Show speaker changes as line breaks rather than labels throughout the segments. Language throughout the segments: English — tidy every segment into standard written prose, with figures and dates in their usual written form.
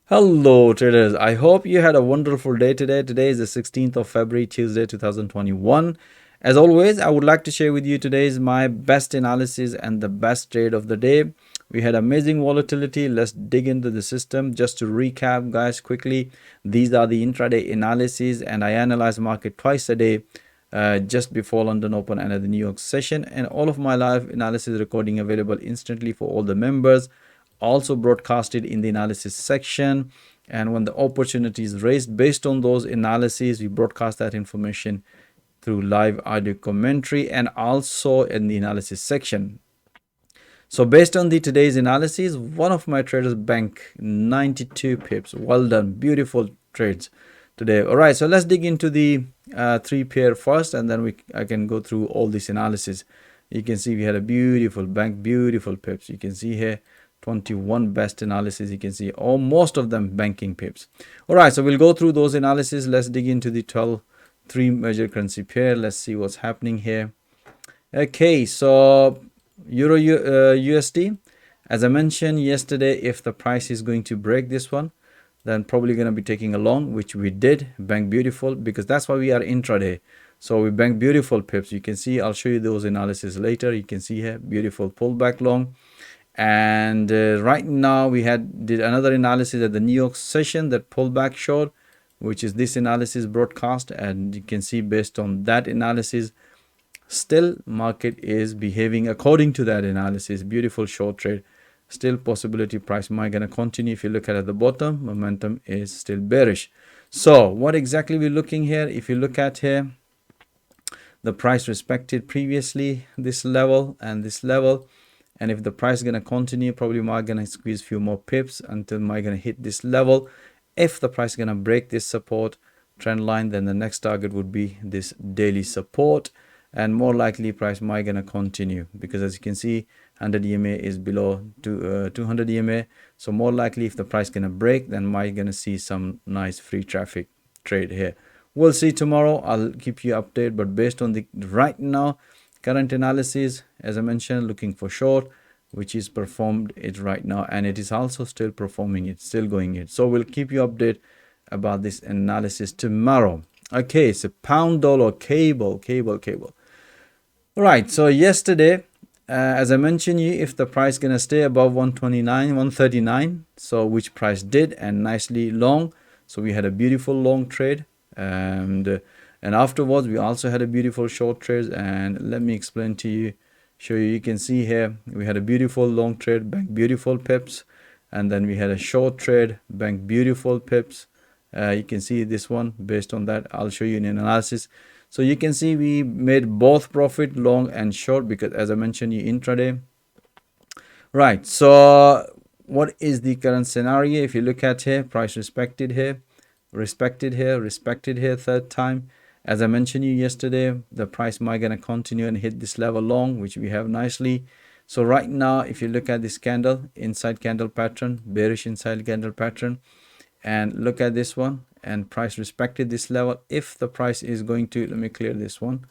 Hello traders, I hope you had a wonderful day today. Today is the 16th of February, Tuesday 2021. As always, I would like to share with you today's my best analysis and the best trade of the day. We had amazing volatility. Let's dig into the system. Just to recap guys quickly, these are the intraday analyses and I analyze market twice a day. Just before London Open and at the New York session, and all of my live analysis recording available instantly for all the members, also broadcasted in the analysis section. And when the opportunity is raised based on those analyses, we broadcast that information through live audio commentary and also in the analysis section. So based on the today's analysis, one of my traders bank 92 pips. Well done, beautiful trades today. All right, so let's dig into the three pair first, and then I can go through all this analysis. You can see we had a beautiful bank, beautiful pips. You can see here 21 best analysis. You can see most of them banking pips. All right, so we'll go through those analysis. Let's dig into the 12 three major currency pair. Let's see what's happening here. Okay, so Euro USD, as I mentioned yesterday, if the price is going to break this one, then probably going to be taking a long, which we did, bank beautiful, because that's why we are intraday. So we bank beautiful pips. You can see, I'll show you those analysis later. You can see here, beautiful pullback long. And right now we did another analysis at the New York session that pullback showed, which is this analysis broadcast. And you can see based on that analysis, still market is behaving according to that analysis. Beautiful short trade. Still possibility price might gonna continue. If you look at the bottom, momentum is still bearish. So what exactly we're looking here? If you look at here, the price respected previously this level and this level, and if the price is gonna continue, probably might gonna squeeze a few more pips until might gonna hit this level. If the price is gonna break this support trend line, then the next target would be this daily support, and more likely price might gonna continue, because as you can see 100 EMA is below 200 EMA. So more likely if the price gonna break, then might gonna see some nice free traffic trade here. We'll see tomorrow. I'll keep you updated, but based on the right now current analysis, as I mentioned, looking for short, which is performed it right now, and it is also still performing it, still going it. So we'll keep you updated about this analysis tomorrow. Okay, so pound dollar cable. All right, so yesterday, as I mentioned you, if the price gonna stay above 129, 139, so which price did, and nicely long, so we had a beautiful long trade, and afterwards we also had a beautiful short trade. And let me explain to you, show you. You can see here we had a beautiful long trade, bank beautiful pips, and then we had a short trade, bank beautiful pips. You can see this one. Based on that, I'll show you in an analysis. So you can see we made both profit, long and short, because as I mentioned you, intraday. Right, so what is the current scenario? If you look at here, price respected here, respected here third time. As I mentioned you yesterday, the price might gonna continue and hit this level long, which we have nicely. So right now, if you look at this candle, inside candle pattern, bearish inside candle pattern, and look at this one, and price respected this level. If the price is going to, let me clear this one,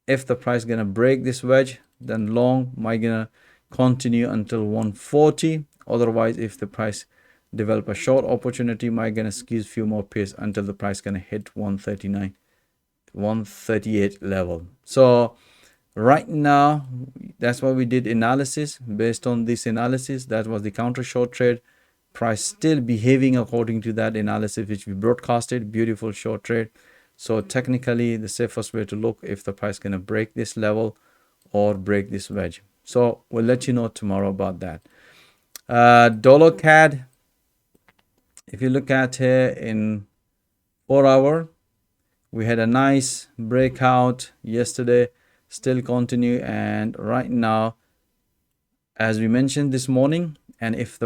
if the price gonna break this wedge, then long might gonna continue until 140. Otherwise, if the price develop a short opportunity, might gonna squeeze few more pips until the price gonna hit 139, 138 level. So right now, that's why we did analysis. Based on this analysis, that was the counter short trade. Price still behaving according to that analysis which we broadcasted. Beautiful short trade. So technically the safest way to look if the price gonna break this level or break this wedge. So we'll let you know tomorrow about that. Dollar CAD, if you look at here in 4 hour, we had a nice breakout yesterday, still continue, and right now, as we mentioned this morning, and if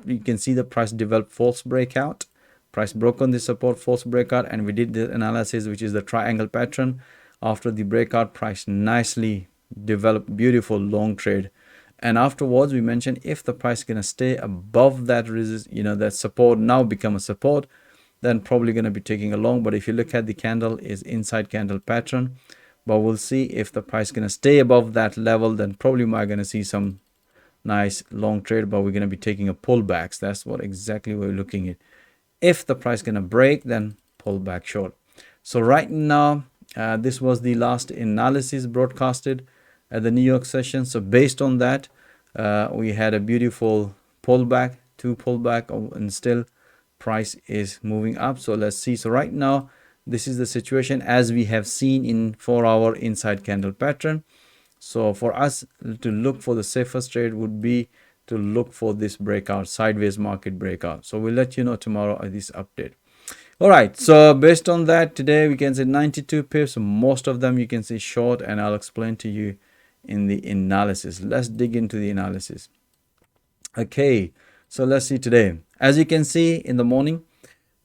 you can see the price develop false breakout, price broke on the support, false breakout, and we did the analysis, which is the triangle pattern. After the breakout, price nicely developed beautiful long trade, and afterwards we mentioned if the price is gonna stay above that resist, that support now become a support, then probably gonna be taking a long. But if you look at the candle, is inside candle pattern, but we'll see if the price is gonna stay above that level, then probably might gonna see some nice long trade, but we're going to be taking a pullback. So that's what exactly we're looking at. If the price going to break, then pull back short. So right now, this was the last analysis broadcasted at the New York session. So based on that, we had a beautiful pullback, two pullback, and still price is moving up. So let's see. So right now, this is the situation as we have seen in 4-hour inside candle pattern. So for us to look for the safest trade would be to look for this breakout, sideways market breakout. So we'll let you know tomorrow at this update. All right, so based on that, today we can see 92 pips. Most of them you can see short, and I'll explain to you in the analysis. Let's dig into the analysis. Okay, so let's see today. As you can see in the morning,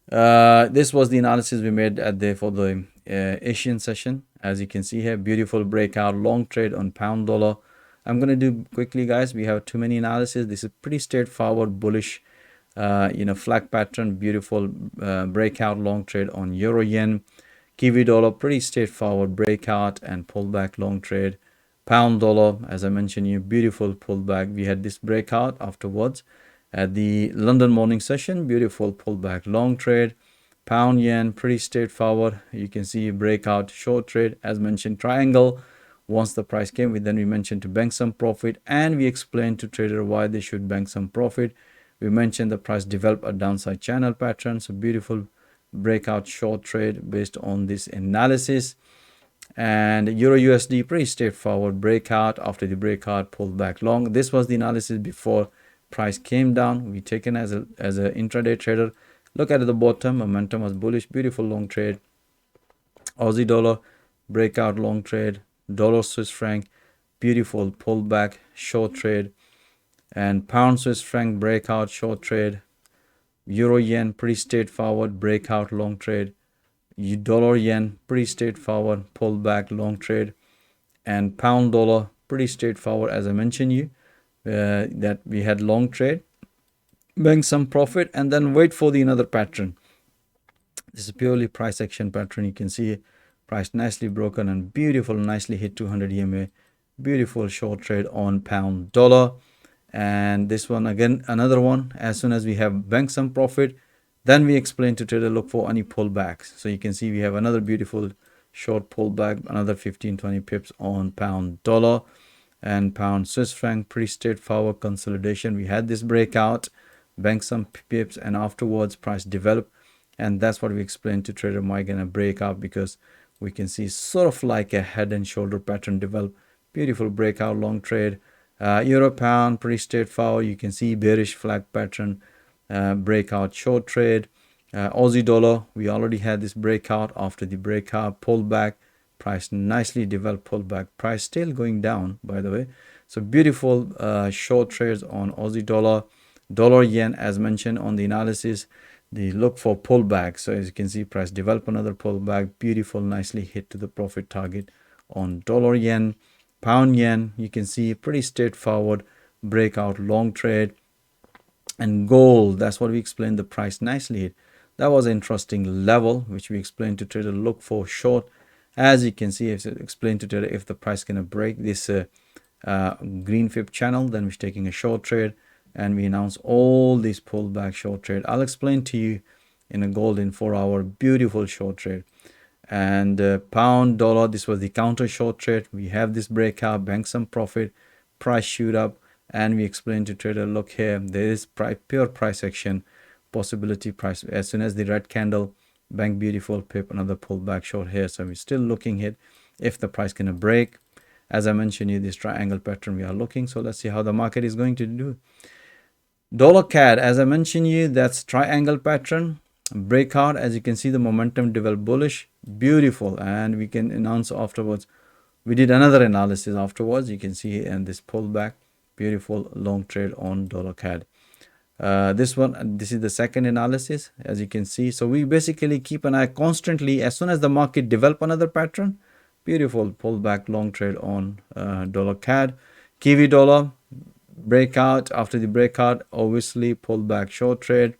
this was the analysis we made at for the Asian session. As you can see here, beautiful breakout, long trade on pound dollar. I'm going to do quickly, guys. We have too many analysis. This is pretty straightforward, bullish, flag pattern, beautiful breakout, long trade on euro yen. Kiwi dollar, pretty straightforward breakout and pullback, long trade. Pound dollar, as I mentioned, you beautiful pullback. We had this breakout afterwards at the London morning session, beautiful pullback, long trade. Pound yen, pretty straightforward. You can see breakout, short trade, as mentioned, triangle. Once the price came, we mentioned to bank some profit, and we explained to trader why they should bank some profit. We mentioned the price developed a downside channel pattern, so beautiful breakout short trade based on this analysis. And Euro USD, pretty straightforward breakout. After the breakout, pulled back long. This was the analysis before price came down. We taken as a intraday trader. Look at the bottom, momentum was bullish, beautiful long trade. Aussie dollar, breakout long trade. Dollar Swiss franc, beautiful pullback short trade. And pound Swiss franc, breakout short trade. Euro yen, pretty straightforward breakout long trade. Dollar yen, pretty straightforward pullback long trade. And pound dollar, pretty straightforward, as I mentioned you, that we had long trade, bank some profit, and then wait for the another pattern. This is purely price action pattern. You can see price nicely broken and beautiful, nicely hit 200 EMA. Beautiful short trade on pound dollar. And this one again, another one. As soon as we have banked some profit, then we explain to trader look for any pullbacks. So you can see we have another beautiful short pullback, another 15-20 pips on pound dollar. And pound Swiss franc, pretty straightforward consolidation. We had this breakout, bank some pips, and afterwards price developed, and that's what we explained to trader why gonna break up, because we can see sort of like a head and shoulder pattern develop. Beautiful breakout long trade. Euro pound, pretty straightforward. You can see bearish flag pattern, breakout short trade. Aussie dollar, we already had this breakout. After the breakout, pullback, price nicely developed pullback, price still going down, by the way. So beautiful short trades on Aussie dollar. Dollar yen, as mentioned on the analysis, the look for pullback. So as you can see, price develop another pullback, beautiful, nicely hit to the profit target on dollar yen. Pound yen, you can see pretty straightforward breakout long trade. And gold, that's what we explained, the price nicely hit. That was an interesting level which we explained to trader look for short. As you can see, I've explained to trader if the price gonna break this green fib channel, then we're taking a short trade, and we announce all these pullback short trade. I'll explain to you in a gold in 4-hour, beautiful short trade. And pound dollar, this was the counter short trade. We have this breakout, bank some profit, price shoot up, and we explain to trader look here, there is pure price action possibility. Price as soon as the red candle, bank beautiful pip, another pullback short here. So we're still looking at if the price gonna break. As I mentioned you, this triangle pattern we are looking. So let's see how the market is going to do. Dollar CAD, as I mentioned you, that's triangle pattern breakout. As you can see, the momentum developed bullish, beautiful, and we can announce afterwards. We did another analysis afterwards. You can see, and this pullback, beautiful long trade on dollar CAD. This is the second analysis, as you can see. So we basically keep an eye constantly. As soon as the market develop another pattern, beautiful pullback long trade on dollar CAD. Kiwi dollar breakout. After the breakout, obviously pullback short trade.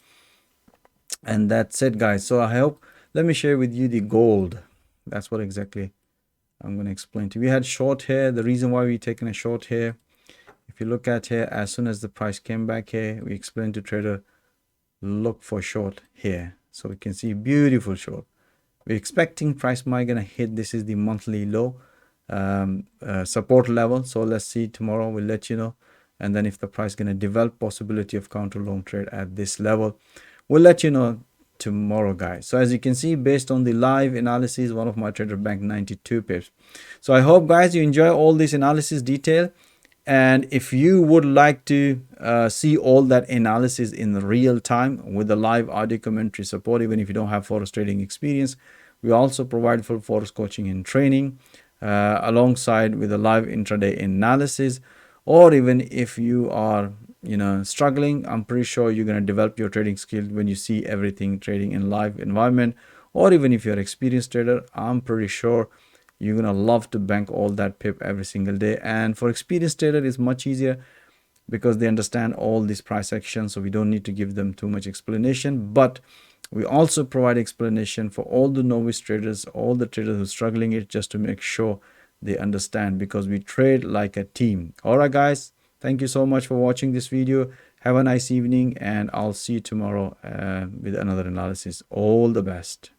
And that's it, guys. So I hope, let me share with you the gold. That's what exactly I'm going to explain to you. We had short here. The reason why we taken a short here, if if you look at here, as soon as the price came back here, we explained to trader, look for short here. So we can see beautiful short. We're expecting price might gonna hit, this is the monthly low support level. So let's see tomorrow, we'll let you know. And then if the price gonna develop possibility of counter long trade at this level, we'll let you know tomorrow, guys. So as you can see, based on the live analysis, one of my trader banked 92 pips. So I hope, guys, you enjoy all this analysis detail. And if you would like to see all that analysis in real time with the live audio commentary support, even if you don't have forex trading experience, we also provide full forex coaching and training alongside with the live intraday analysis. Or even if you are struggling, I'm pretty sure you're going to develop your trading skills when you see everything trading in live environment. Or even if you're an experienced trader, I'm pretty sure you're gonna love to bank all that pip every single day. And for experienced trader, it's much easier because they understand all these price actions, so we don't need to give them too much explanation. But we also provide explanation for all the novice traders, all the traders who are struggling it, just to make sure they understand, because we trade like a team. All right, guys, thank you so much for watching this video. Have a nice evening, and I'll see you tomorrow with another analysis. All the best.